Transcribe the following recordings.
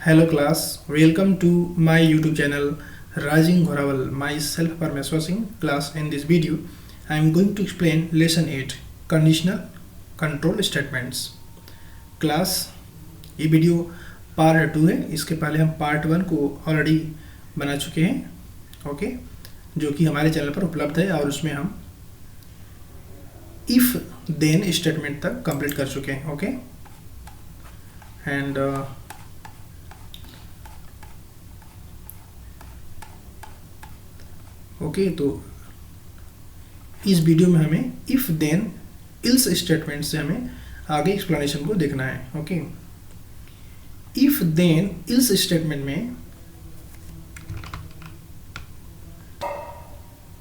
Hello class, welcome to my YouTube channel Rising Ghorawal, myself Parmeshwar Singh. Class, in this video I am going to explain lesson 8 conditional control statements. Class, ये video part 2 है. इसके पहले हम part 1 को already बना चुके हैं, okay, जो कि हमारे चैनल पर उपलब्ध है और उसमें हम इफ देन स्टेटमेंट तक कंप्लीट कर चुके हैं, ओके. एंड ओके, तो इस वीडियो में हमें इफ देन इल्स स्टेटमेंट से हमें आगे एक्सप्लेनेशन को देखना है, okay. If then else statement में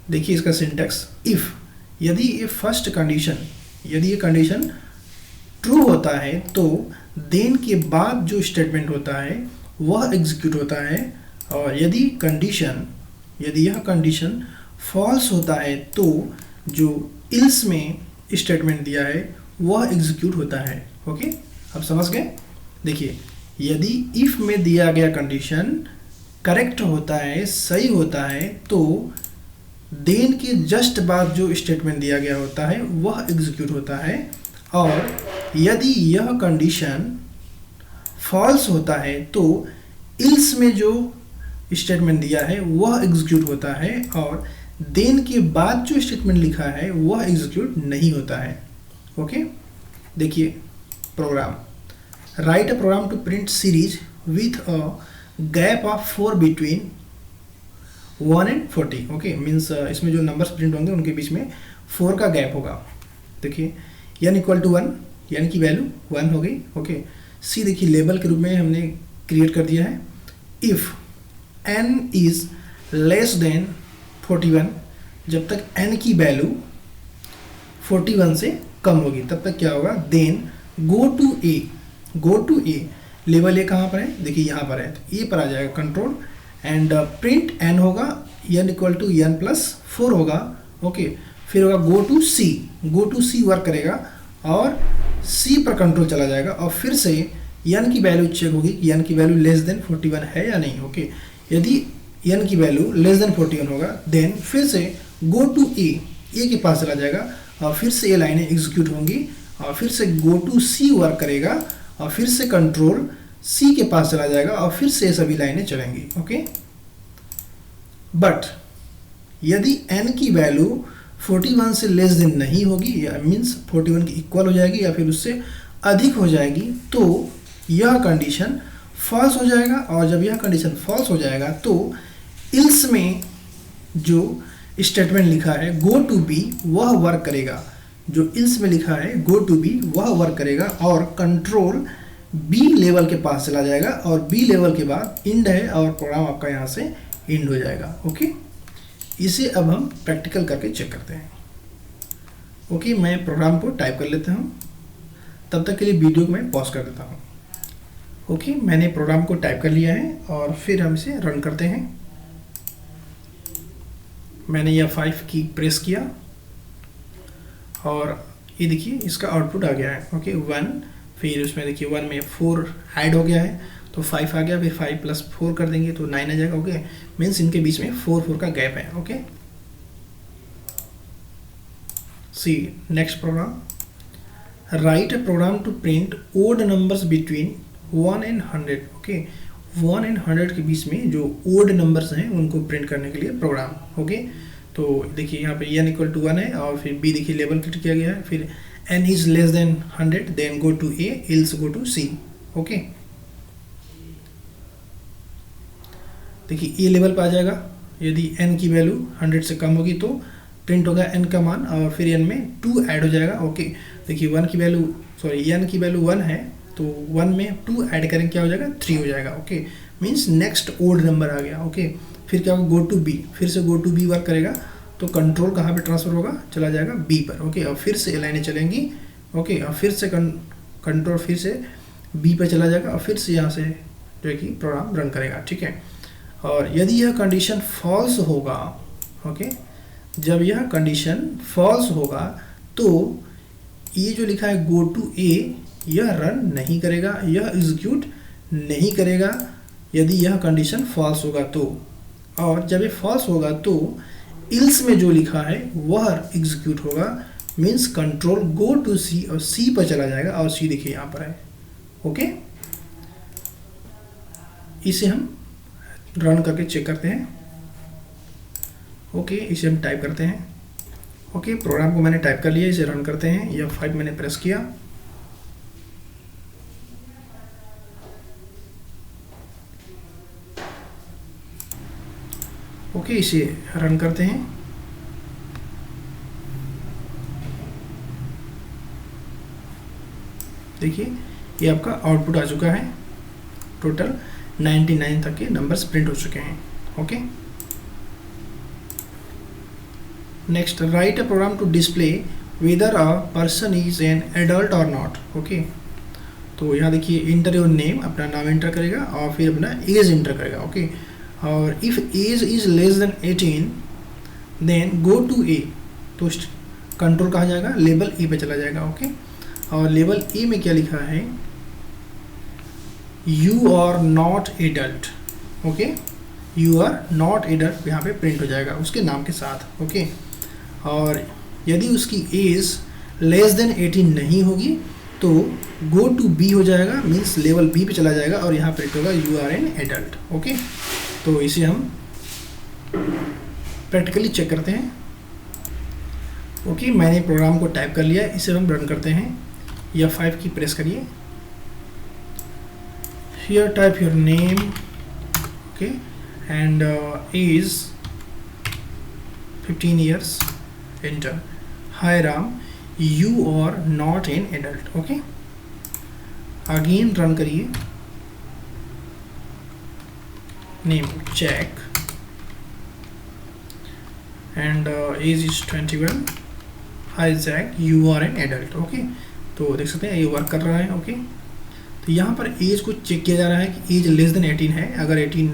देखिए इसका सिंटैक्स. इफ, यदि ये फर्स्ट कंडीशन, यदि ये कंडीशन ट्रू होता है तो देन के बाद जो स्टेटमेंट होता है वह एग्जीक्यूट होता है, और यदि यह कंडीशन फॉल्स होता है तो जो इल्स में स्टेटमेंट दिया है वह एग्जीक्यूट होता है, ओके. अब समझ गए. देखिए, यदि इफ में दिया गया कंडीशन करेक्ट होता है, सही होता है, तो देन के जस्ट बाद जो स्टेटमेंट दिया गया होता है वह एग्जीक्यूट होता है, और यदि यह कंडीशन फॉल्स होता है तो इल्स में जो स्टेटमेंट दिया है वह एग्जीक्यूट होता है, और देन के बाद जो स्टेटमेंट लिखा है वह एग्जीक्यूट नहीं होता है, ओके. देखिए program, write a program to print series with a gap of 4 between 1 and 40, okay. Means इसमें जो नंबर्स प्रिंट होंगे उनके बीच में 4 का गैप होगा. देखिए n इक्वल टू 1, यानी कि वैल्यू 1 हो गई, ओके. सी देखिए लेबल के रूप में हमने क्रिएट कर दिया है. If n is less then 41, जब तक n की वैल्यू 41 से कम होगी तब तक क्या होगा, then go to A. Level A कहाँ पर है, देखिए यहाँ पर है, तो ए पर आ जाएगा कंट्रोल, एंड प्रिंट n होगा, n equal to n plus 4 होगा, ओके. फिर होगा गो टू सी वर्क करेगा और c पर कंट्रोल चला जाएगा, और फिर से n की वैल्यू चेक होगी कि n की वैल्यू लेस देन 41 है या नहीं, ओके. यदि n की वैल्यू लेस देन 41 होगा देन फिर से गो टू ए के पास चला जाएगा, और फिर से ये लाइनें एग्जीक्यूट होंगी, और फिर से गो टू सी वर्क करेगा, और फिर से कंट्रोल सी के पास चला जाएगा, और फिर से सभी लाइनें चलेंगी, ओके. बट यदि n की वैल्यू 41 से लेस देन नहीं होगी, या मीन्स 41 की इक्वल हो जाएगी या फिर उससे अधिक हो जाएगी, तो यह कंडीशन फॉल्स हो जाएगा, और जब यह कंडीशन फॉल्स हो जाएगा तो इल्स में जो स्टेटमेंट लिखा है गो टू बी वह वर्क करेगा. जो इल्स में लिखा है गो टू बी वह वर्क करेगा, और कंट्रोल बी लेवल के पास चला जाएगा, और बी लेवल के बाद इंड है और प्रोग्राम आपका यहाँ से इंड हो जाएगा, ओके. इसे अब हम प्रैक्टिकल करके चेक करते हैं, ओके. मैं प्रोग्राम को टाइप कर लेता हूँ, तब तक के लिए वीडियो को मैं पॉज कर देता हूँ, ओके. मैंने प्रोग्राम को टाइप कर लिया है और फिर हम इसे रन करते हैं. मैंने यह 5 की प्रेस किया और ये देखिए इसका आउटपुट आ गया है, ओके. 1, फिर उसमें देखिए 1 में 4 ऐड हो गया है तो 5 आ गया, फिर 5 प्लस 4 कर देंगे तो 9 आ जाएगा, ओके. मीन्स इनके बीच में 4 का गैप है, okay. See next program, write a program to print odd numbers between 1 and 100, okay. 1 and 100 के बीच में जो ओड नंबर्स हैं उनको प्रिंट करने के लिए प्रोग्राम, ओके. तो देखिए यहाँ पे n इक्वल टू 1 है, और फिर b देखिए लेबल क्लिक किया गया है, फिर n is less than 100 then go to a else go to c, okay. देखिए ये लेवल पे आ जाएगा. यदि n की वैल्यू 100 से कम होगी तो प्रिंट होगा n का मान, और फिर n में 2 ऐड हो जाएगा, ओके. देखिए n की वैल्यू 1 है तो 1 में 2 ऐड करेंगे क्या हो जाएगा, 3 हो जाएगा, okay. Means next odd number आ गया, ओके. फिर क्या होगा, गो टू बी, फिर से गो टू बी वर्क करेगा तो कंट्रोल कहाँ पे ट्रांसफर होगा, चला जाएगा बी पर, ओके. और फिर से लाइनें चलेंगी, ओके. और फिर से कंट्रोल फिर से बी पर चला जाएगा, और फिर से यहाँ से जो है कि प्रोग्राम रन करेगा, ठीक है. और यदि यह कंडीशन फॉल्स होगा, ओके, जब यह कंडीशन फॉल्स होगा तो ये जो लिखा है गो टू ए यह रन नहीं करेगा, यह एग्जीक्यूट नहीं करेगा यदि यह कंडीशन फॉल्स होगा तो, और जब ये फॉल्स होगा तो इल्स में जो लिखा है वह एग्जीक्यूट होगा, मीन्स कंट्रोल गो टू सी और सी पर चला जाएगा, और सी देखिए यहाँ पर है। ओके, इसे हम रन करके चेक करते हैं। ओके, इसे हम टाइप करते हैं। ओके, प्रोग्राम को मैंने टाइप कर लिया, इसे रन करते हैं। F5 मैंने प्रेस किया। ओके, इसे रन करते हैं। देखिए ये आपका आउटपुट आ चुका है। टोटल 99 तक के नंबर्स प्रिंट हो चुके हैं। Okay, next, write a program to display whether a person is an adult और नॉट। ओके, तो यहाँ देखिए इंटर योर नेम, अपना नाम इंटर करेगा और फिर अपना एज इंटर करेगा। ओके, और if age is less than 18 then go to A, तो कंट्रोल कहाँ जाएगा, लेवल ए पे चला जाएगा। ओके, और लेवल ए में क्या लिखा है, you are not adult. Okay, you are not adult यहाँ पे प्रिंट हो जाएगा उसके नाम के साथ। ओके, और यदि उसकी एज लेस देन 18 नहीं होगी तो गो टू बी हो जाएगा, मीन्स लेवल बी पे चला जाएगा और यहाँ प्रिंट होगा you are an adult. Okay, तो इसे हम प्रैक्टिकली चेक करते हैं। ओके, मैंने प्रोग्राम को टाइप कर लिया, इसे हम रन करते हैं। F5 की प्रेस करिए। Here type your name, okay, and age 15 years, enter. Hi Ram, you are not an adult. Okay, again run करिए। Name check and age is 21. Hi Zach, you are an adult. Okay, तो देख सकते हैं ये work कर रहा है। Okay, तो यहाँ पर एज को चेक किया जा रहा है कि एज लेस देन 18 है। अगर 18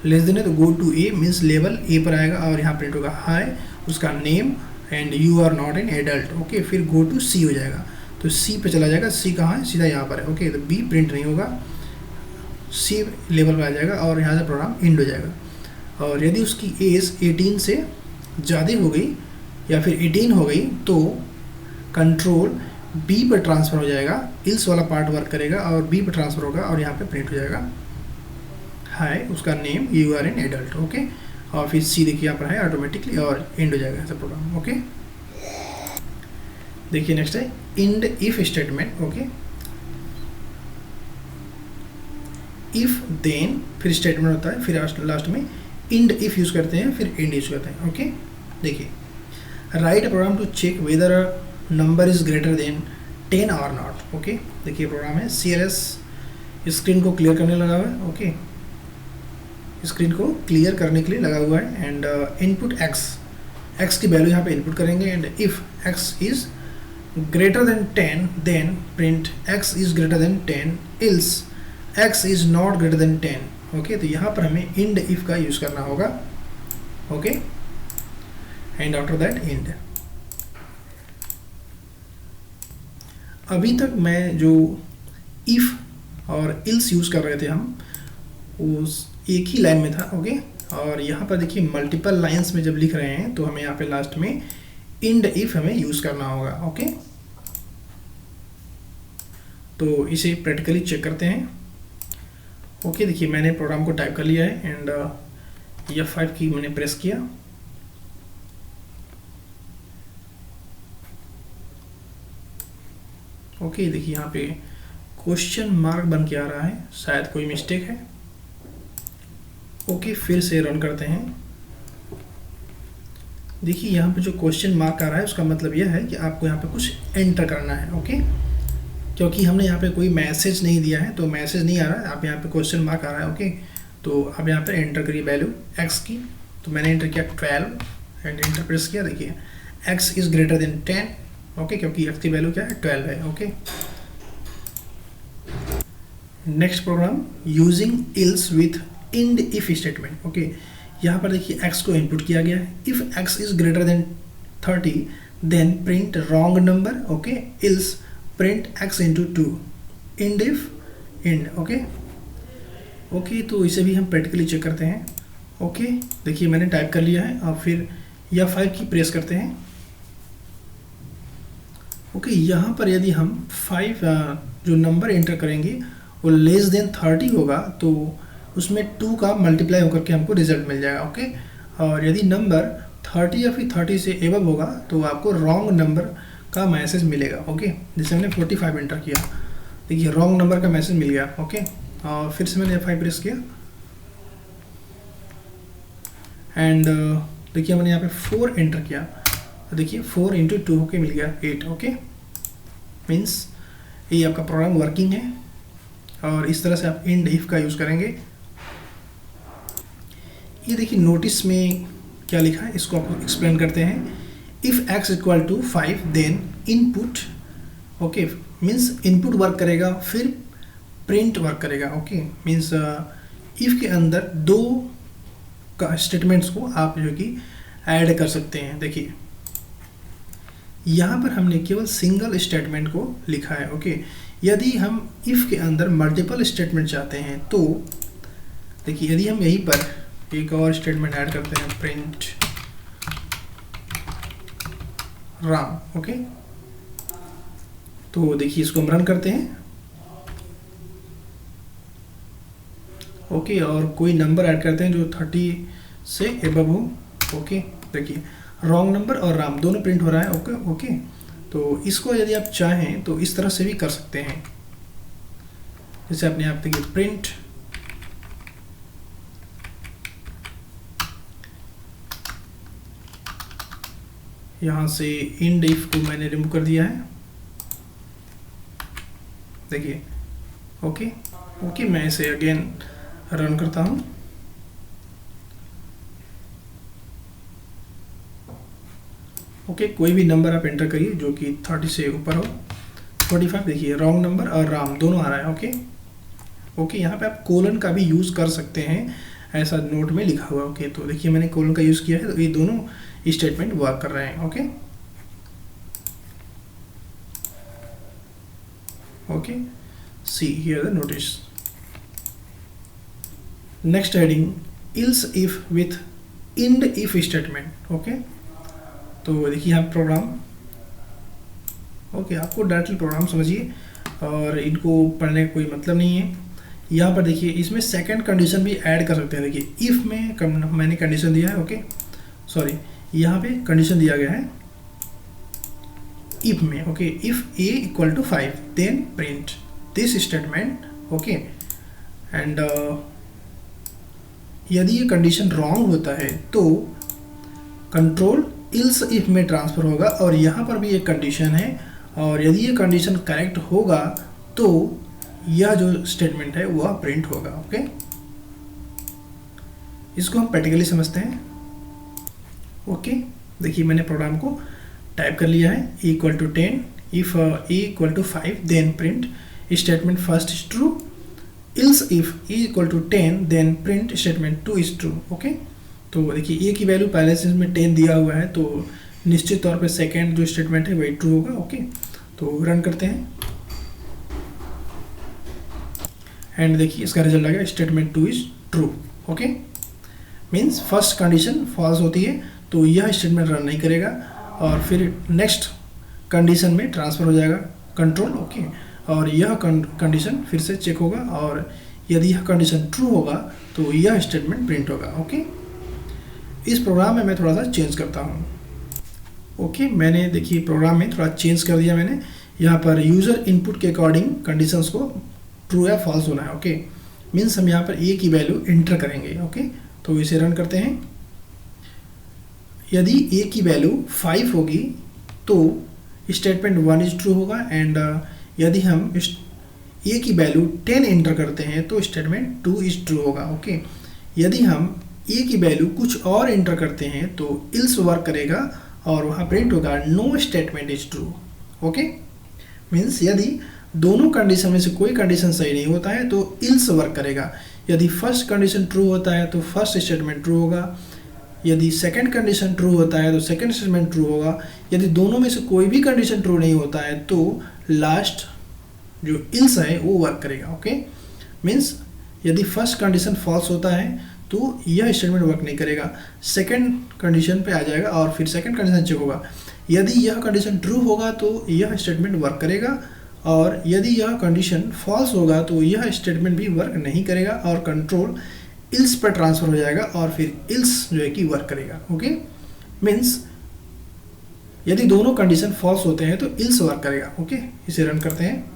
लेस देन है तो go to A, means level A पर आएगा और यहाँ प्रिंट होगा हाई, उसका name and you are not an adult. Okay, फिर गो टू सी हो जाएगा, तो सी पे चला जाएगा। सी कहाँ है, सीधा यहाँ पर है। ओके, तो बी प्रिंट नहीं होगा, सी लेवल पर आ जाएगा और यहाँ से प्रोग्राम एंड हो जाएगा। और यदि उसकी एज 18 से ज़्यादा हो गई या फिर 18 हो गई तो कंट्रोल बी पर ट्रांसफ़र हो जाएगा, इल्स वाला पार्ट वर्क करेगा और बी पर ट्रांसफ़र होगा और यहाँ पे प्रिंट हो जाएगा हाय, उसका name you are an adult. Okay, और फिर सी देखिए यहाँ पर है ऑटोमेटिकली और एंड हो जाएगा ऐसा प्रोग्राम। ओके, देखिए नेक्स्ट है end if statement. Okay, if then फिर स्टेटमेंट होता है, फिर लास्ट में इंड इफ यूज़ करते हैं, फिर एंड यूज़ करते हैं। ओके, देखिए write program to check whether number is greater than 10 और नॉट। ओके, देखिए प्रोग्राम है CLS स्क्रीन को क्लियर करने लगा हुआ है। ओके, स्क्रीन को क्लियर करने के लिए लगा हुआ है। एंड इनपुट x की वैल्यू यहाँ पे इनपुट करेंगे। And if x is greater than 10 then print x is greater than 10 else x is not greater than 10। Okay, तो यहाँ पर हमें इंड इफ का यूज़ करना होगा। Okay, and after that end. अभी तक मैं जो इफ़ और इल्स यूज़ कर रहे थे हम, उस एक ही लाइन में था। ओके, और यहाँ पर देखिए मल्टीपल लाइंस में जब लिख रहे हैं तो हमें यहाँ पे लास्ट में इंड इफ हमें यूज़ करना होगा। ओके, तो इसे प्रैक्टिकली चेक करते हैं। ओके, देखिए मैंने प्रोग्राम को टाइप कर लिया है एंड F5 की मैंने प्रेस किया। ओके, देखिए यहाँ पे क्वेश्चन मार्क बन के आ रहा है, शायद कोई मिस्टेक है। ओके, फिर से रन करते हैं। देखिए यहाँ पे जो क्वेश्चन मार्क आ रहा है उसका मतलब यह है कि आपको यहाँ पे कुछ एंटर करना है। ओके, क्योंकि हमने यहाँ पे कोई मैसेज नहीं दिया है तो मैसेज नहीं आ रहा है, आप यहाँ पे क्वेश्चन मार्क आ रहा है। ओके, तो अब यहाँ पे एंटर करिए वैल्यू x की। तो मैंने एंटर किया 12 एंड एंटर प्रेस किया। देखिए x is greater than 10। Okay, क्योंकि x की वैल्यू क्या है, 12 है। Okay, next program using else with end if statement. Okay, यहाँ पर देखिए x को इनपुट किया गया है। If x is greater than 30 then print wrong number. Okay, else print x into 2। End if end. Okay, okay, तो इसे भी हम प्रैक्टिकली चेक करते हैं। ओके, देखिए मैंने टाइप कर लिया है। अब फिर F5 की प्रेस करते हैं। ओके, यहाँ पर यदि हम 5 जो नंबर एंटर करेंगे वो लेस देन 30 होगा तो उसमें 2 का मल्टीप्लाई होकर के हमको रिजल्ट मिल जाएगा। ओके, और यदि नंबर 30 या फिर 30 से एबव होगा तो आपको रॉन्ग नंबर का मैसेज मिलेगा। ओके, जैसे मैंने 45 एंटर किया, देखिए रॉन्ग नंबर का मैसेज मिल गया। ओके, और फिर से मैंने F5 प्रेस किया एंड देखिए मैंने यहाँ पे 4 एंटर किया, तो देखिए 4 इंटू 2 होके मिल गया 8। ओके, मीन्स ये आपका प्रोग्राम वर्किंग है। और इस तरह से आप एंड इफ का यूज़ करेंगे। ये देखिए नोटिस में क्या लिखा है, इसको आपको एक्सप्लेन करते हैं। If x equal to 5 then input. Okay, means input work करेगा फिर प्रिंट वर्क करेगा। ओके, मीन्स इफ़ के अंदर 2 का स्टेटमेंट्स को आप जो कि ऐड कर सकते हैं। देखिए यहाँ पर हमने केवल सिंगल स्टेटमेंट को लिखा है। ओके, यदि हम इफ़ के अंदर मल्टीपल स्टेटमेंट चाहते हैं तो देखिए यदि हम यहीं पर एक और स्टेटमेंट ऐड करते हैं, प्रिंट राम। ओके, तो देखिए इसको हम रन करते हैं। ओके, और कोई नंबर ऐड करते हैं जो 30 से एबव हो। ओके, देखिए रॉन्ग नंबर और राम दोनों प्रिंट हो रहा है। ओके ओके, तो इसको यदि आप चाहें तो इस तरह से भी कर सकते हैं। जैसे अपने आप देखिए प्रिंट यहाँ से इंड इफ को मैंने रिमूव कर दिया है। देखिए ओके ओके, मैं इसे अगेन रन करता हूँ। ओके, कोई भी नंबर आप एंटर करिए जो कि 30 से ऊपर हो। 45 देखिए रॉन्ग नंबर और राम दोनों आ रहा है। ओके ओके, यहाँ पे आप कोलन का भी यूज़ कर सकते हैं, ऐसा नोट में लिखा हुआ है। ओके, तो देखिए मैंने कोलन का यूज़ किया है, तो ये दोनों स्टेटमेंट वर्क कर रहे हैं। Okay okay, see here the notice. Next heading, else if with end if statement. Okay, तो देखिए यहाँ प्रोग्राम। ओके, आपको डायरेक्टली प्रोग्राम समझिए और इनको पढ़ने का कोई मतलब नहीं है। यहाँ पर देखिए इसमें सेकंड कंडीशन भी ऐड कर सकते हैं। देखिए इफ़ में मैंने कंडीशन दिया है। ओके सॉरी, यहाँ पे कंडीशन दिया गया है इफ में। Okay, if A equal to 5 then print this statement. Okay, and यदि ये कंडीशन रॉन्ग होता है तो कंट्रोल इल्स इफ में ट्रांसफ़र होगा, और यहाँ पर भी एक कंडीशन है, और यदि ये कंडीशन करेक्ट होगा तो यह जो स्टेटमेंट है वह प्रिंट होगा। ओके, इसको हम प्रैक्टिकली समझते हैं। ओके, देखिए मैंने प्रोग्राम को टाइप कर लिया है। e equal to 10 if A equal to 5 then print statement first is true, else if e equal to 10 then print statement 2 is true. Okay, तो देखिए ए की वैल्यू पहले से इसमें 10 दिया हुआ है, तो निश्चित तौर पे सेकेंड जो स्टेटमेंट है वही ट्रू होगा। ओके, तो रन करते हैं एंड देखिए इसका रिजल्ट आ गया, statement 2 is true. Okay, means first condition false होती है तो यह स्टेटमेंट रन नहीं करेगा, और फिर नेक्स्ट कंडीशन में ट्रांसफ़र हो जाएगा कंट्रोल। ओके, और यह कंडीशन फिर से चेक होगा, और यदि यह कंडीशन ट्रू होगा तो यह स्टेटमेंट प्रिंट होगा। ओके, इस प्रोग्राम में मैं थोड़ा सा चेंज करता हूँ। ओके, मैंने देखिए प्रोग्राम में थोड़ा चेंज कर दिया मैंने। यहाँ पर यूज़र इनपुट के अकॉर्डिंग कंडीशंस को ट्रू या फॉल्स होना है। ओके, मीन्स हम यहाँ पर ए की वैल्यू एंटर करेंगे। ओके, तो इसे रन करते हैं। यदि ए की वैल्यू 5 होगी तो स्टेटमेंट 1 इज ट्रू होगा, एंड यदि हम ए की वैल्यू 10 एंटर करते हैं तो स्टेटमेंट 2 इज ट्रू होगा। ओके, यदि हम ए की वैल्यू कुछ और एंटर करते हैं तो इल्स वर्क करेगा और वहाँ प्रिंट होगा no statement is true. Okay, means यदि दोनों कंडीशन में से कोई कंडीशन सही नहीं होता है तो इल्स वर्क करेगा। यदि फर्स्ट कंडीशन ट्रू होता है तो फर्स्ट स्टेटमेंट ट्रू होगा, यदि सेकंड कंडीशन ट्रू होता है तो सेकंड स्टेटमेंट ट्रू होगा, यदि दोनों में से कोई भी कंडीशन ट्रू नहीं होता है तो लास्ट जो इल्स है वो वर्क करेगा। ओके, मीन्स यदि फर्स्ट कंडीशन फॉल्स होता है तो यह स्टेटमेंट वर्क नहीं करेगा, सेकंड कंडीशन पे आ जाएगा और फिर सेकंड कंडीशन चेक होगा। यदि यह कंडीशन ट्रू होगा तो यह स्टेटमेंट वर्क करेगा, और यदि यह कंडीशन फॉल्स होगा तो यह स्टेटमेंट भी वर्क नहीं करेगा और कंट्रोल इल्स पर ट्रांसफर हो जाएगा और फिर इल्स जो है कि वर्क करेगा। ओके, मीन्स यदि दोनों कंडीशन फॉल्स होते हैं तो इल्स वर्क करेगा। ओके, इसे रन करते हैं।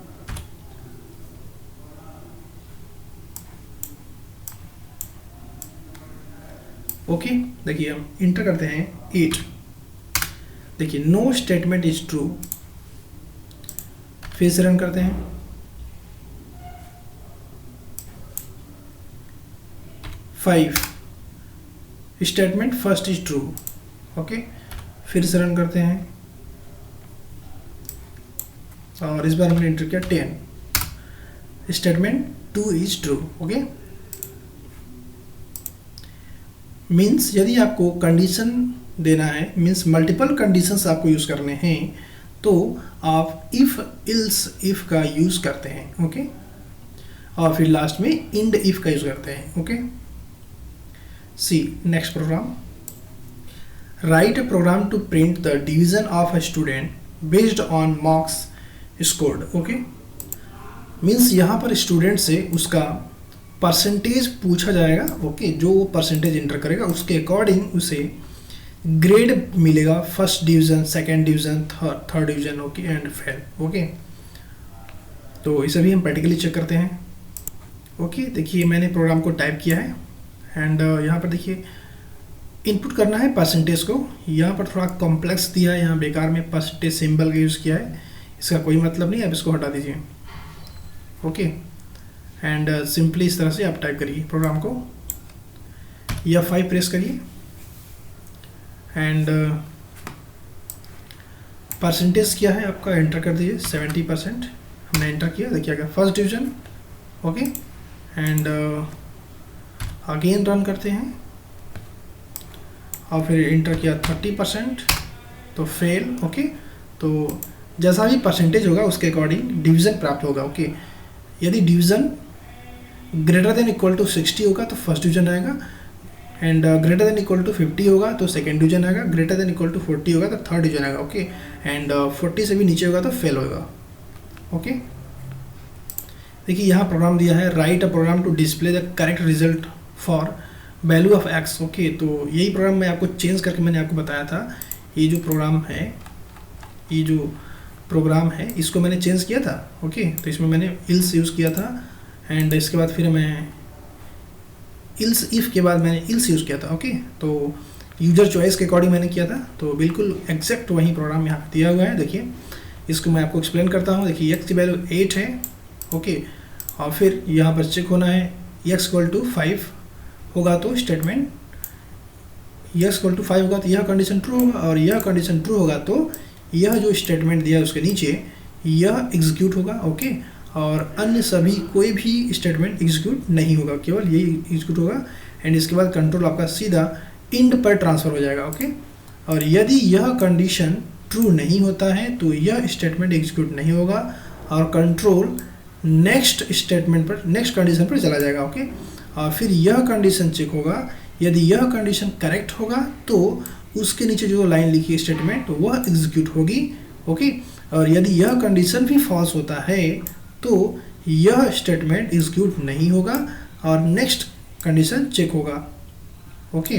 ओके, देखिए हम इंटर करते हैं 8। देखिए नो स्टेटमेंट इज ट्रू, फिर से रन करते हैं। Five statement first is true. Okay, फिर से रन करते हैं और इस बार हमने इंटर किया 10 statement 2 is true. Okay, means यदि आपको कंडीशन देना है, मीन्स मल्टीपल कंडीशंस आपको यूज़ करने हैं, तो आप इफ़ इल्स इफ़ का यूज़ करते हैं। ओके, और फिर लास्ट में इंड इफ़ का यूज़ करते हैं। Okay, see next program. Write a program to print the division of a student based on marks scored. Okay, means यहाँ पर स्टूडेंट से उसका परसेंटेज पूछा जाएगा। ओके, जो वो परसेंटेज इंटर करेगा उसके अकॉर्डिंग उसे ग्रेड मिलेगा, first division, second division, third division. Okay, and fail. Okay, तो इसे भी हम प्रैक्टिकली चेक करते हैं। ओके, देखिए मैंने प्रोग्राम को टाइप किया है एंड यहाँ पर देखिए इनपुट करना है परसेंटेज को। यहाँ पर थोड़ा कॉम्प्लेक्स दिया है, यहाँ बेकार में परसेंटेज सिंबल का यूज़ किया है, इसका कोई मतलब नहीं है, अब इसको हटा दीजिए। ओके, एंड सिंपली इस तरह से आप टाइप करिए प्रोग्राम को, या 5 प्रेस करिए एंड परसेंटेज क्या है आपका एंटर कर दीजिए। 70% हमने एंटर किया, देखिए क्या first division. Okay, and again run करते हैं और फिर एंटर किया 30%, तो फेल। ओके, तो जैसा भी परसेंटेज होगा उसके अकॉर्डिंग डिवीज़न प्राप्त होगा। ओके, यदि division greater than equal to 60 होगा तो फर्स्ट डिवीज़न आएगा, and greater than equal to 50 होगा तो सेकंड डिवीज़न आएगा, ग्रेटर देन इक्वल टू 40 होगा तो थर्ड डिवीज़न आएगा। ओके, एंड 40 से भी नीचे होगा तो फेल होगा। ओके, देखिए यहाँ प्रोग्राम दिया है, write a program to display the correct result for value of X. Okay, तो यही प्रोग्राम मैं आपको चेंज करके मैंने आपको बताया था। ये जो प्रोग्राम है इसको मैंने चेंज किया था। ओके, तो इसमें मैंने इल्स यूज़ किया था एंड इसके बाद फिर मैं इल्स इफ़ के बाद मैंने इल्स यूज़ किया था। ओके, तो यूजर चॉइस के अकॉर्डिंग मैंने किया था, तो बिल्कुल एग्जैक्ट वही प्रोग्राम यहाँ पे दिया हुआ है। देखिए इसको मैं आपको एक्सप्लेन करता हूँ। देखिए एक्स की वैल्यू 8 है। ओके, और फिर यहाँ पर चेक होना है एक्स इक्वल टू 5 होगा तो स्टेटमेंट एक्स इक्वल टू 5 होगा तो यह कंडीशन ट्रू होगा, और यह कंडीशन ट्रू होगा तो यह जो स्टेटमेंट दिया है उसके नीचे यह एग्जीक्यूट होगा। ओके, और अन्य सभी कोई भी स्टेटमेंट एग्जीक्यूट नहीं होगा, केवल यही एग्जीक्यूट होगा एंड इसके बाद कंट्रोल आपका सीधा इंड पर ट्रांसफ़र हो जाएगा। ओके, और यदि यह कंडीशन ट्रू नहीं होता है तो यह स्टेटमेंट एग्जीक्यूट नहीं होगा और कंट्रोल नेक्स्ट स्टेटमेंट पर, नेक्स्ट कंडीशन पर चला जाएगा। ओके, और फिर यह कंडीशन चेक होगा, यदि यह कंडीशन करेक्ट होगा तो उसके नीचे जो लाइन लिखी है स्टेटमेंट वह एग्जीक्यूट होगी। ओके, और यदि यह कंडीशन भी फॉल्स होता है तो यह स्टेटमेंट एग्जीक्यूट नहीं होगा और नेक्स्ट कंडीशन चेक होगा। ओके,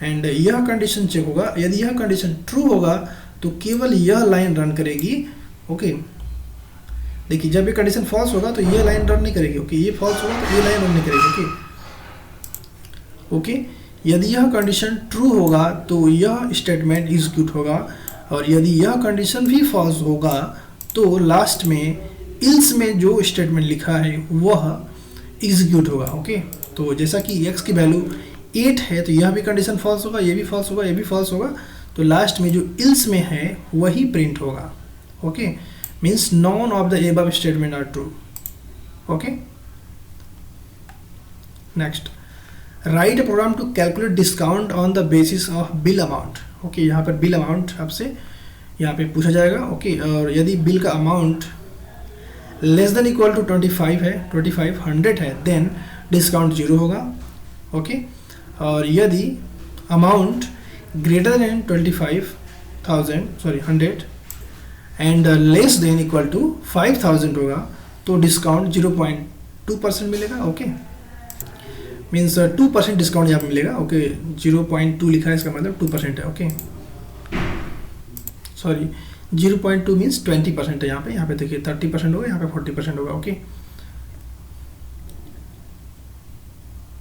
एंड यह कंडीशन चेक होगा, यदि यह कंडीशन ट्रू होगा तो केवल यह लाइन रन करेगी। ओके, देखिए जब ये कंडीशन फॉल्स होगा तो ये लाइन रन नहीं करेगी। ओके, ये फॉल्स होगा तो ये लाइन रन नहीं करेगी। ओके, यदि यह कंडीशन ट्रू होगा तो यह स्टेटमेंट एग्जीक्यूट होगा, और यदि यह कंडीशन भी फॉल्स होगा तो लास्ट में इल्स में जो स्टेटमेंट लिखा है वह एग्जीक्यूट होगा। ओके, तो जैसा कि x की वैल्यू 8 है तो यह भी कंडीशन फॉल्स होगा, ये भी फॉल्स होगा, ये भी फॉल्स होगा, तो लास्ट में जो इल्स में है वही प्रिंट होगा। Okay, means none of the above statement are true. Okay, next, write a program to calculate discount on the basis of bill amount. Okay, यहाँ पर बिल अमाउंट आपसे यहाँ पे पूछा जाएगा। ओके, और यदि बिल का amount less than equal to 25 है, 2500 है, देन डिस्काउंट 0 होगा। ओके, और यदि amount greater than 100 and less than equal to 5000 होगा तो डिस्काउंट 0.2% मिलेगा। ओके, मीन्स 2% डिस्काउंट यहाँ पे मिलेगा। ओके, 0.2 लिखा है, इसका मतलब 2% है। ओके, सॉरी 0.2 मीन्स 20% है यहाँ पे देखिए 30% होगा, यहाँ पे 40% होगा। Okay,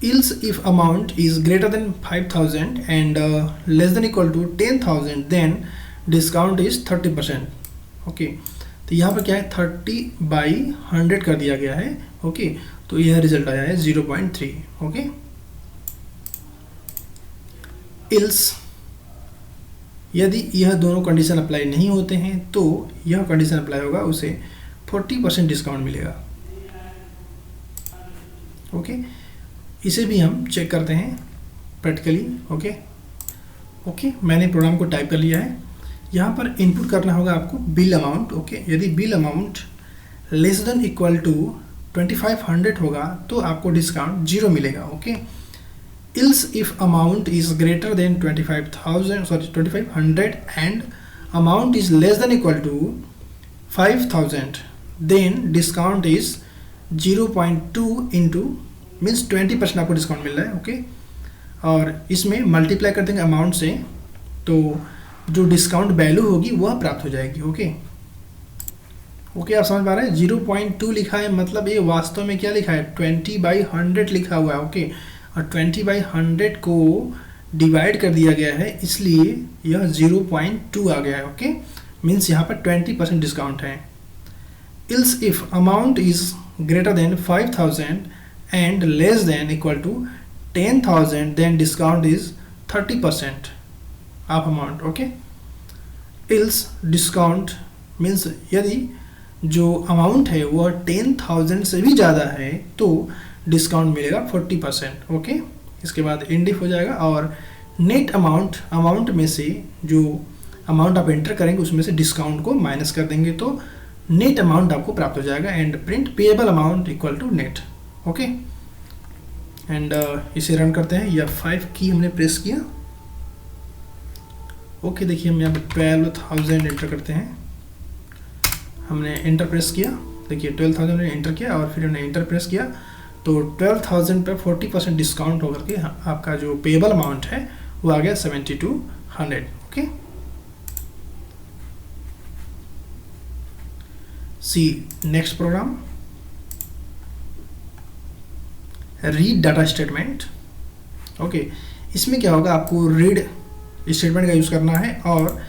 else if amount is greater than 5000 and less than equal to 10,000 then discount is 30%। Okay, तो यहाँ पर क्या है 30/100 कर दिया गया है। ओके, तो यह रिजल्ट आया है 0.3। ओके, else यदि यह दोनों कंडीशन अप्लाई नहीं होते हैं तो यह कंडीशन अप्लाई होगा, उसे 40% डिस्काउंट मिलेगा। ओके, इसे भी हम चेक करते हैं प्रैक्टिकली। ओके, मैंने प्रोग्राम को टाइप कर लिया है। यहाँ पर इनपुट करना होगा आपको बिल अमाउंट। ओके, यदि bill amount less than equal to 2500 होगा तो आपको डिस्काउंट 0 मिलेगा। Okay, else if amount is greater than 2500 and amount is less than equal to 5000 then discount is 0.2 into means 20% आपको डिस्काउंट मिल रहा है। ओके, और इसमें मल्टीप्लाई कर देंगे अमाउंट से तो जो डिस्काउंट वैल्यू होगी वह प्राप्त हो जाएगी। ओके, आप समझ पा रहे हैं। 0.2 लिखा है मतलब ये वास्तव में क्या लिखा है 20/100 लिखा हुआ है। ओके, और 20/100 को डिवाइड कर दिया गया है, इसलिए यह 0.2 आ गया है। ओके, मीन्स यहाँ पर 20% डिस्काउंट है। Ills if amount is greater then 5000 and less than equal to 10,000 then discount is 30% of amount। Okay, else discount means यदि जो अमाउंट है वह 10,000 से भी ज़्यादा है तो डिस्काउंट मिलेगा 40%। ओके, इसके बाद इंडिफ हो जाएगा और नेट अमाउंट में से जो अमाउंट आप एंटर करेंगे उसमें से डिस्काउंट को माइनस कर देंगे तो नेट अमाउंट आपको प्राप्त हो जाएगा and print payable amount equal to net. Okay, and इसे रन करते हैं। या 5 की हमने प्रेस किया। ओके, देखिए हम यहाँ पे 12,000 एंटर करते हैं। हमने एंटर प्रेस किया, देखिए 12,000 हमने एंटर किया और फिर हमने एंटर प्रेस किया तो 12,000 पर 40% डिस्काउंट होकर के आपका जो पेएबल अमाउंट है वो आ गया 7200। Okay, see next program, read data statement. Okay, इसमें क्या होगा आपको रीड स्टेटमेंट का यूज़ करना है और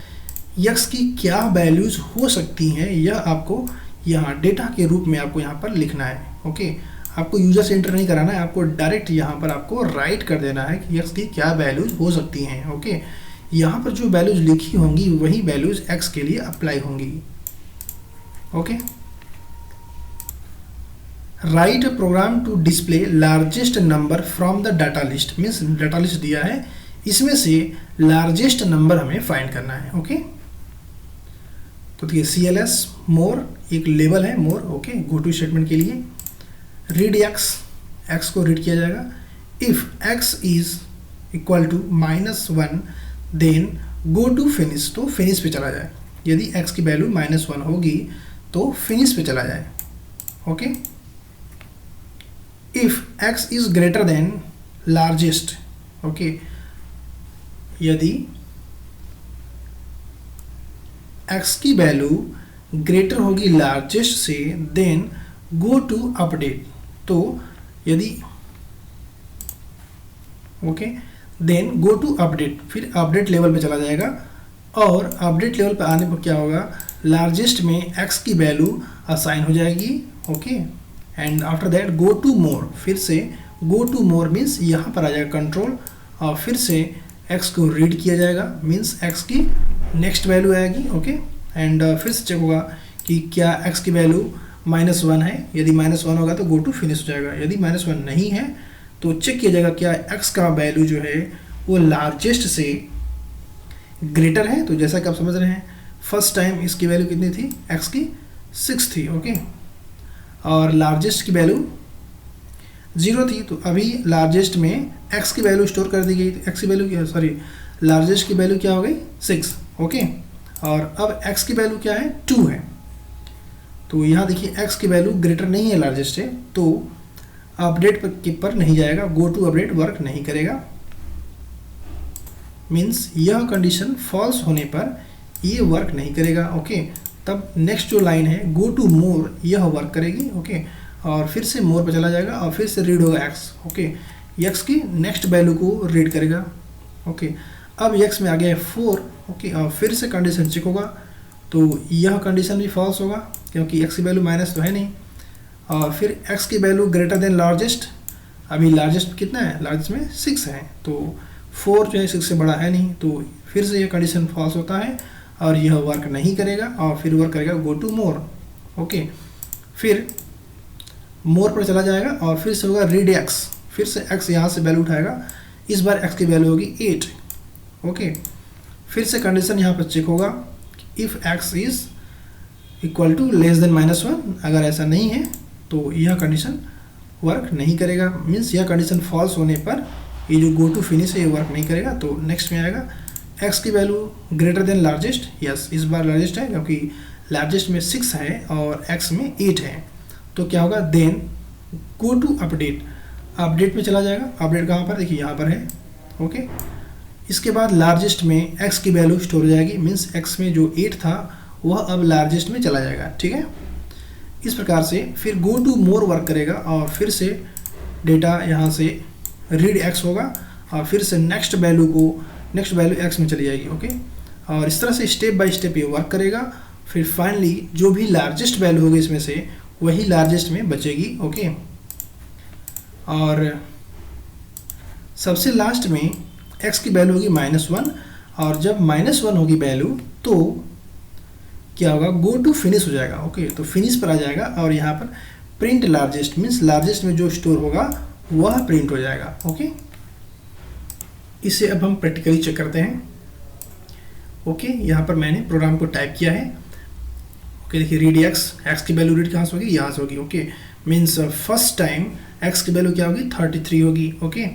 यक्स की क्या वैल्यूज़ हो सकती हैं यह आपको यहाँ डेटा के रूप में आपको यहाँ पर लिखना है। ओके, आपको यूजर से एंटर नहीं कराना है, आपको डायरेक्ट यहाँ पर आपको राइट कर देना है कि यक्स की क्या वैल्यूज़ हो सकती हैं। ओके, यहाँ पर जो वैल्यूज़ लिखी होंगी वही वैल्यूज़ एक्स के लिए अप्लाई होंगी। Okay, write program to display largest number from the data list, means data list दिया है, इसमें से लार्जेस्ट नंबर हमें फाइंड करना है। ओके, तो देखिए CLS मोर एक लेवल है more. Okay, go to statement के लिए रीड एक्स को रीड किया जाएगा। If X is equal to -1 then go to finish, तो फिनिश पे चला जाए। यदि एक्स की वैल्यू -1 होगी तो फिनिश पे चला जाए। Okay, if X is greater than largest, okay, यदि एक्स की वैल्यू ग्रेटर होगी लार्जेस्ट से देन गो टू अपडेट, तो यदि okay then go to update, फिर अपडेट लेवल पे चला जाएगा और अपडेट लेवल पे आने पर क्या होगा लार्जेस्ट में एक्स की वैल्यू असाइन हो जाएगी। Okay, and after that go to more, फिर से गो टू मोर मीन्स यहाँ पर आ जाएगा कंट्रोल और फिर से एक्स को रीड किया जाएगा, मीन्स एक्स की नेक्स्ट वैल्यू आएगी। ओके, एंड फिर से चेक होगा कि क्या एक्स की वैल्यू -1 है, यदि -1 होगा तो गो टू फिनिश हो जाएगा, यदि -1 नहीं है तो चेक किया जाएगा क्या एक्स का वैल्यू जो है वो लार्जेस्ट से ग्रेटर है। तो जैसा कि आप समझ रहे हैं फर्स्ट टाइम इसकी वैल्यू कितनी थी, एक्स की 6 थी। ओके, और लार्जेस्ट की वैल्यू 0 थी, तो अभी लार्जेस्ट में x की वैल्यू स्टोर कर दी गई। तो x की वैल्यू क्या, सॉरी लार्जेस्ट की वैल्यू क्या हो गई 6, ओके। और अब x की वैल्यू क्या है 2 है। तो यहाँ देखिए x की वैल्यू ग्रेटर नहीं है लार्जेस्ट है, तो अपडेट पर नहीं जाएगा, गो टू अपडेट वर्क नहीं करेगा। मीन्स यह कंडीशन फॉल्स होने पर ये वर्क नहीं करेगा, ओके। तब नेक्स्ट जो लाइन है गो टू मोर, यह वर्क करेगी, ओके। और फिर से मोर पर चला जाएगा और फिर से रीड होगा x, ओके। x की नेक्स्ट वैल्यू को रीड करेगा, ओके। अब x में आ गया है 4, ओके। और फिर से कंडीशन चेक होगा, तो यह कंडीशन भी फॉल्स होगा क्योंकि x की वैल्यू माइनस तो है नहीं। और फिर x की वैल्यू ग्रेटर देन लार्जेस्ट, अभी लार्जेस्ट कितना है, लार्जेस्ट में 6 है, तो 4 जो है 6 से बड़ा है नहीं, तो फिर से यह कंडीशन फॉल्स होता है और यह वर्क नहीं करेगा। और फिर वर्क करेगा गो टू मोर, ओके। फिर मोर पर चला जाएगा और फिर से होगा रीड x, फिर से x यहाँ से वैल्यू उठाएगा, इस बार x की वैल्यू होगी 8, ओके। फिर से कंडीशन यहाँ पर चेक होगा, if x is equal to less than -1, अगर ऐसा नहीं है तो यह कंडीशन वर्क नहीं करेगा। मीन्स यह कंडीशन फॉल्स होने पर ये जो गो टू फिनिश है ये वर्क नहीं करेगा। तो नेक्स्ट में आएगा x की value greater than largest, yes इस बार लार्जेस्ट है क्योंकि लार्जेस्ट में 6 है और x में 8 है, तो क्या होगा then go to update, update में चला जाएगा। अपडेट कहाँ पर, देखिए यहाँ पर है, ओके। इसके बाद लार्जेस्ट में x की वैल्यू स्टोर हो जाएगी, मीन्स x में जो 8 था वह अब लार्जेस्ट में चला जाएगा, ठीक है। इस प्रकार से फिर गो टू मोर वर्क करेगा और फिर से डेटा यहाँ से रीड x होगा और फिर से नेक्स्ट वैल्यू x में चली जाएगी, ओके। और इस तरह से स्टेप बाय स्टेप ये वर्क करेगा। फिर फाइनली जो भी लार्जेस्ट वैल्यू होगी इसमें से वही लार्जेस्ट में बचेगी, ओके। और सबसे लास्ट में x की वैल्यू होगी -1, और जब -1 होगी वैल्यू तो क्या होगा, गो टू फिनिश हो जाएगा, ओके। तो फिनिश पर आ जाएगा और यहाँ पर प्रिंट लार्जेस्ट, मीन्स लार्जेस्ट में जो स्टोर होगा वह प्रिंट हो जाएगा, ओके। इसे अब हम प्रैक्टिकली चेक करते हैं, ओके। यहाँ पर मैंने प्रोग्राम को टाइप किया है, ओके। देखिए रीड x की वैल्यू रीड कहाँ से होगी, यहाँ से होगी, okay. Means first time x की वैल्यू क्या होगी 33 होगी, ओके।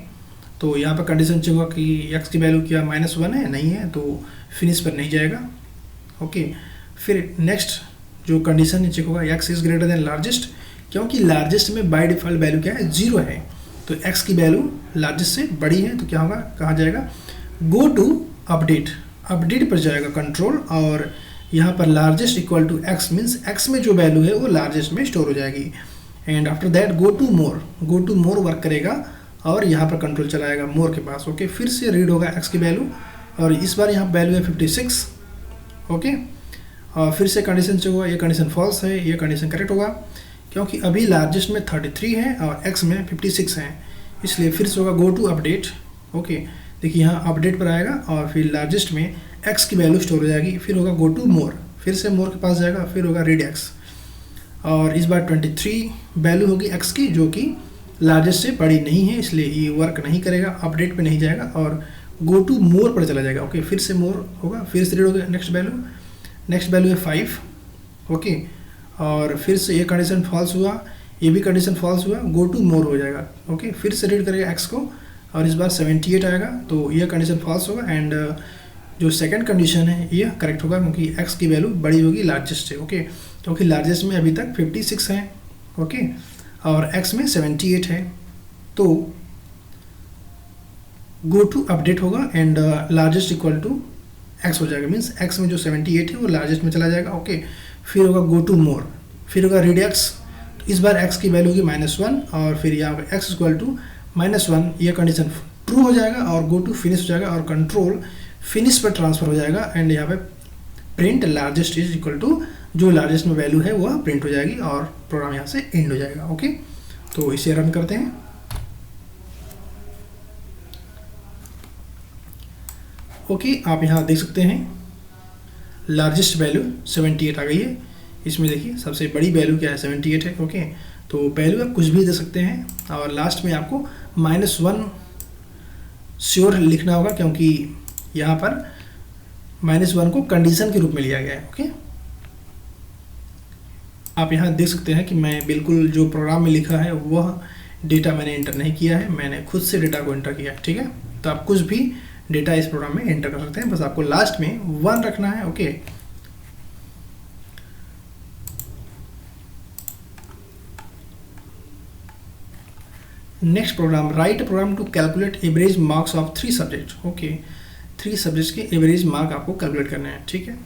तो यहाँ पर कंडीशन चेक होगा कि x की वैल्यू क्या -1 है, नहीं है, तो फिनिश पर नहीं जाएगा, ओके। फिर नेक्स्ट जो कंडीशन चेक होगा x is greater than largest, क्योंकि लार्जेस्ट में बाय डिफ़ॉल्ट वैल्यू क्या है 0 है, तो x की वैल्यू लार्जेस्ट से बड़ी है, तो क्या होगा, कहाँ जाएगा, गो टू अपडेट, अपडेट पर जाएगा कंट्रोल, और यहाँ पर largest equal to x, means x में जो वैल्यू है वो लार्जेस्ट में स्टोर हो जाएगी। And after that go to more work करेगा और यहाँ पर कंट्रोल चलाएगा मोर के पास, ओके। फिर से रीड होगा x की वैल्यू और इस बार यहाँ वैल्यू है 56, ओके। और फिर से कंडीशन चेक होगा, ये कंडीशन फॉल्स है, ये कंडीशन करेक्ट होगा क्योंकि अभी लार्जेस्ट में 33 है और x में 56 है, इसलिए फिर से होगा गो टू अपडेट, ओके। देखिए यहाँ अपडेट पर आएगा और फिर लार्जेस्ट में x की वैल्यू स्टोर हो जाएगी, फिर होगा गो टू मोर, फिर से मोर के पास जाएगा, फिर होगा रीड x, और इस बार 23 वैल्यू होगी x की जो कि लार्जेस्ट से बड़ी नहीं है, इसलिए ये वर्क नहीं करेगा, अपडेट पे नहीं जाएगा और गो टू मोर पर चला जाएगा, ओके। फिर से मोर होगा, फिर से रीड होगा नेक्स्ट वैल्यू है 5, ओके। और फिर से ये कंडीशन फॉल्स हुआ, ये भी कंडीशन फॉल्स हुआ, गो टू मोर हो जाएगा, ओके। फिर से रीड करेगा x को और इस बार 78 आएगा, तो यह कंडीशन फॉल्स होगा। एंड जो सेकंड कंडीशन है ये करेक्ट होगा क्योंकि x की वैल्यू बड़ी होगी लार्जेस्ट से, ओके। क्योंकि लार्जेस्ट में अभी तक 56 है, ओके, और x में 78 है, तो गो टू अपडेट होगा and largest equal to x हो जाएगा, मीन्स x में जो 78 है वो लार्जेस्ट में चला जाएगा, ओके। फिर होगा गो टू मोर, फिर होगा रीड x, तो इस बार x की वैल्यू होगी -1 और फिर यहाँ पर x इक्वल टू -1, यह कंडीशन ट्रू हो जाएगा और गो टू फिनिश हो जाएगा और कंट्रोल फिनिश पर ट्रांसफर हो जाएगा। एंड यहाँ पे print largest is equal to जो लार्जेस्ट में वैल्यू है वह प्रिंट हो जाएगी और प्रोग्राम यहाँ से एंड हो जाएगा, ओके। तो इसे रन करते हैं, ओके। आप यहाँ देख सकते हैं लार्जेस्ट वैल्यू 78 आ गई है, इसमें देखिए सबसे बड़ी वैल्यू क्या है 78 है, ओके। तो वैल्यू आप कुछ भी दे सकते हैं और लास्ट में आपको -1 श्योर लिखना होगा क्योंकि यहाँ पर -1 को कंडीशन के रूप में लिया गया है, ओके। आप यहाँ देख सकते हैं कि मैं बिल्कुल जो प्रोग्राम में लिखा है वह डेटा मैंने इंटर नहीं किया है, मैंने खुद से डेटा को इंटर किया है। ठीक है, तो आप कुछ भी डेटा इस प्रोग्राम में एंटर कर सकते हैं, बस आपको लास्ट में 1 रखना है। Okay, next program, write program to calculate average marks of 3 subject. Okay, 3 subjects के एवरेज मार्क आपको कैलकुलेट करने हैं। ठीक है,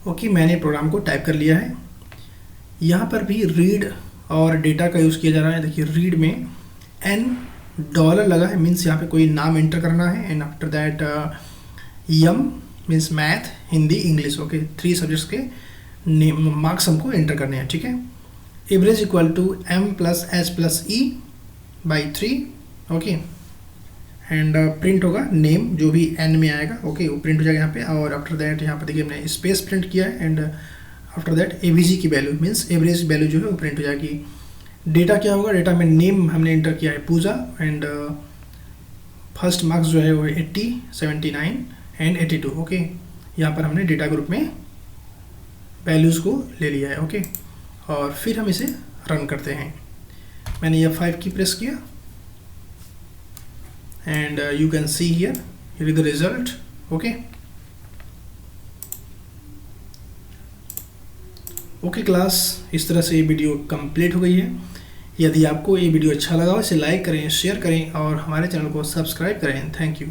ओके, मैंने प्रोग्राम को टाइप कर लिया है। यहाँ पर भी रीड और डेटा का यूज़ किया जा रहा है। देखिए रीड में $n लगा है, मीन्स यहाँ पे कोई नाम एंटर करना है, and after that M means math, Hindi, English. Okay, 3 subjects के नेम मार्क्स हमको एंटर करने हैं। ठीक है, average equal to m+s+e/3। Okay, and print होगा नेम, जो भी n में आएगा। ओके, वो प्रिंट हो जाएगा यहाँ पे, और आफ्टर दैट यहाँ पर देखिए हमने स्पेस प्रिंट किया है, एंड आफ्टर दैट एवीजी की वैल्यू मीन्स एवरेज वैल्यू जो है वो प्रिंट हो जाएगी। डेटा क्या होगा, डेटा में नेम हमने एंटर किया है पूजा, एंड फर्स्ट मार्क्स जो है वो 80, 79 एंड 82। ओके, यहाँ पर हमने डेटा ग्रुप में वैल्यूज़ को ले लिया है। ओके, और फिर हम इसे रन करते हैं। मैंने यह 5 की प्रेस किया, and you can see here is the result. Okay, okay class, इस तरह से ये वीडियो कंप्लीट हो गई है। यदि आपको ये वीडियो अच्छा लगा हो इसे लाइक करें, शेयर करें और हमारे चैनल को सब्सक्राइब करें। Thank you.